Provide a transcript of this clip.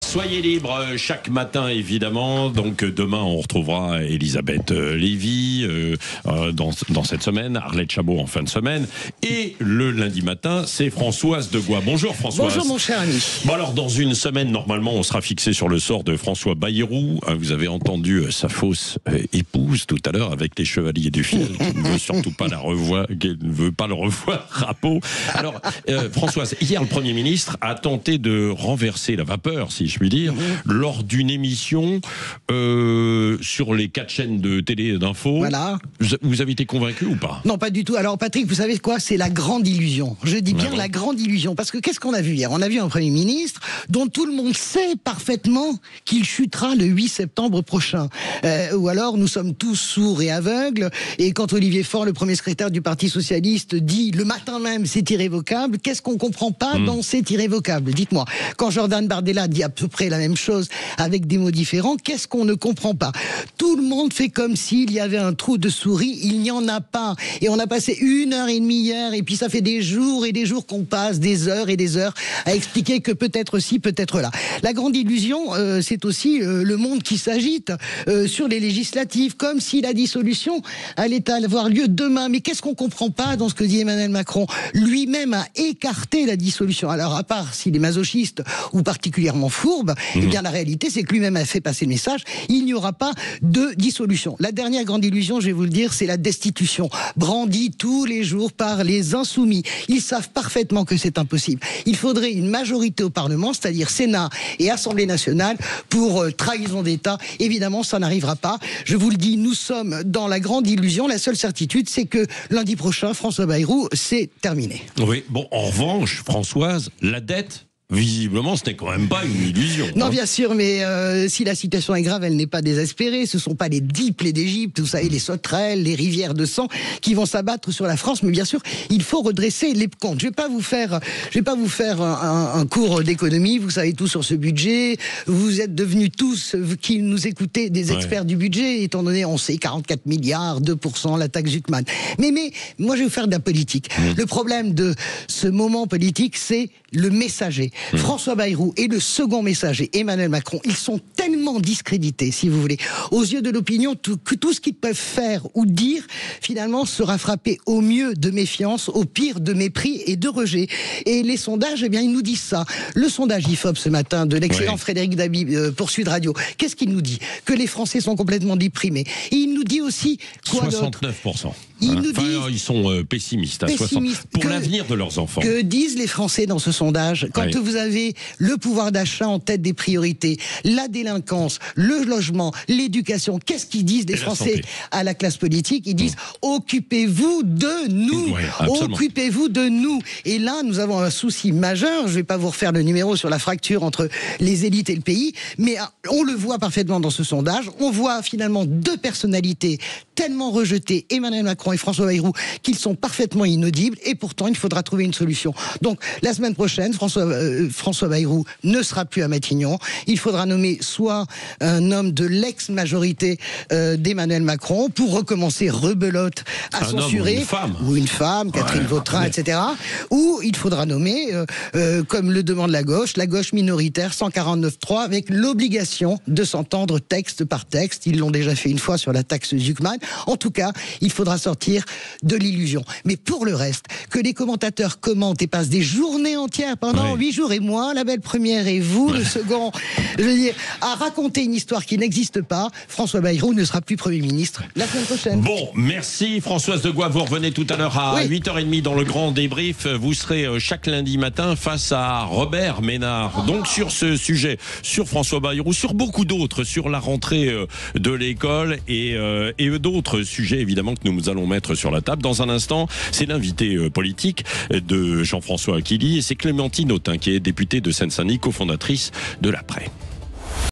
Soyez libres chaque matin, évidemment. Donc demain, on retrouvera Elisabeth Lévy dans cette semaine, Arlette Chabot en fin de semaine. Et le lundi matin, c'est Françoise Degois. Bonjour Françoise. Bonjour mon cher ami. Bon alors, dans une semaine, normalement, on sera fixé sur le sort de François Bayrou. Vous avez entendu sa fausse épouse tout à l'heure avec les Chevaliers du Fiel, qui ne veut surtout pas la revoir, qui ne veut pas le revoir à Pau. Alors, Françoise, hier, le Premier ministre a tenté de renverser la vapeur, si je puis dire, lors d'une émission sur les 4 chaînes de télé d'info. Voilà. Vous avez été convaincu ou pas? Non, pas du tout. Alors Patrick, vous savez quoi? C'est la grande illusion. Je dis bien la grande illusion. Parce que qu'est-ce qu'on a vu hier? On a vu un Premier ministre dont tout le monde sait parfaitement qu'il chutera le 8 septembre prochain. Ou alors nous sommes tous sourds et aveugles. Et quand Olivier Faure, le premier secrétaire du Parti Socialiste, dit le matin même c'est irrévocable, qu'est-ce qu'on comprend pas dans c'est irrévocable? Dites-moi. Quand Jordan Bardella dit à peu près la même chose avec des mots différents, qu'est-ce qu'on ne comprend pas? Tout le monde fait comme s'il y avait un trou de souris, il n'y en a pas. Et on a passé 1h30 hier, et puis ça fait des jours et des jours qu'on passe, des heures et des heures, à expliquer que peut-être ci, peut-être là. La grande illusion, c'est aussi le monde qui s'agite sur les législatives, comme si la dissolution allait avoir lieu demain. Mais qu'est-ce qu'on comprend pas dans ce que dit Emmanuel Macron? Lui-même a écarté la dissolution. Alors, à part s'il est masochiste ou particulièrement fourbe, eh bien la réalité, c'est que lui-même a fait passer le message, il n'y aura pas de dissolution. La dernière grande illusion, je vais vous le dire, c'est la destitution, brandie tous les jours par les insoumis. Ils savent parfaitement que c'est impossible. Il faudrait une majorité au Parlement, c'est-à-dire Sénat et Assemblée nationale, pour trahison d'État. Évidemment, ça n'arrivera pas. Je vous le dis, nous sommes dans la grande illusion. La seule certitude, c'est que lundi prochain, François Bayrou, c'est terminé. Oui, bon, en revanche, Françoise, la dette, visiblement, ce n'est quand même pas une illusion. Non, bien sûr, mais si la situation est grave, elle n'est pas désespérée. Ce ne sont pas les 10 plaies d'Égypte, vous savez, les sauterelles, les rivières de sang qui vont s'abattre sur la France. Mais bien sûr, il faut redresser les comptes. Je vais pas vous faire un cours d'économie. Vous savez tout sur ce budget. Vous êtes devenus tous, qui nous écoutez, des experts du budget, étant donné, on sait, 44 milliards, 2%, la taxe Zuckman. Mais moi, je vais vous faire de la politique. Le problème de ce moment politique, c'est le messager. François Bayrou et le second messager, Emmanuel Macron, ils sont tellement discrédités, si vous voulez, aux yeux de l'opinion, que tout ce qu'ils peuvent faire ou dire, finalement, sera frappé au mieux de méfiance, au pire de mépris et de rejet. Et les sondages, eh bien, ils nous disent ça. Le sondage IFOP ce matin de l'excellent Frédéric Dabi pour Sud Radio, qu'est-ce qu'il nous dit? Que les Français sont complètement déprimés. Et il nous dit aussi quoi 69%. Ils sont pessimistes, pour l'avenir de leurs enfants. Que disent les Français dans ce sondage? Quand vous avez le pouvoir d'achat en tête des priorités, la délinquance, le logement, l'éducation, qu'est-ce qu'ils disent les Français à la classe politique? Ils disent occupez-vous de nous, occupez-vous de nous. Et là, nous avons un souci majeur. Je ne vais pas vous refaire le numéro sur la fracture entre les élites et le pays, mais on le voit parfaitement dans ce sondage. On voit finalement 2 personnalités tellement rejetées, Emmanuel Macron et François Bayrou, qu'ils sont parfaitement inaudibles, et pourtant il faudra trouver une solution. Donc la semaine prochaine, François Bayrou ne sera plus à Matignon. Il faudra nommer soit un homme de l'ex-majorité d'Emmanuel Macron pour recommencer rebelote à censurer, ou une femme, Catherine Vautrin, etc. Ou il faudra nommer, comme le demande la gauche minoritaire, 149.3, avec l'obligation de s'entendre texte par texte. Ils l'ont déjà fait une fois sur la taxe Zuckman. En tout cas, il faudra sortir de l'illusion. Mais pour le reste, que les commentateurs commentent et passent des journées entières pendant 8 jours, et moi, la belle première, et vous, le second, je veux dire, à raconter une histoire qui n'existe pas, François Bayrou ne sera plus Premier ministre la semaine prochaine. Bon, merci Françoise Degois. Vous revenez tout à l'heure à 8h30 dans le grand débrief. Vous serez chaque lundi matin face à Robert Ménard. Donc sur ce sujet, sur François Bayrou, sur beaucoup d'autres, sur la rentrée de l'école et d'autres sujets évidemment que nous allons mettre sur la table. Dans un instant, c'est l'invité politique de Jean-François Aquili et c'est Clémentine Autain qui est députée de Seine-Saint-Denis, cofondatrice de l'Après.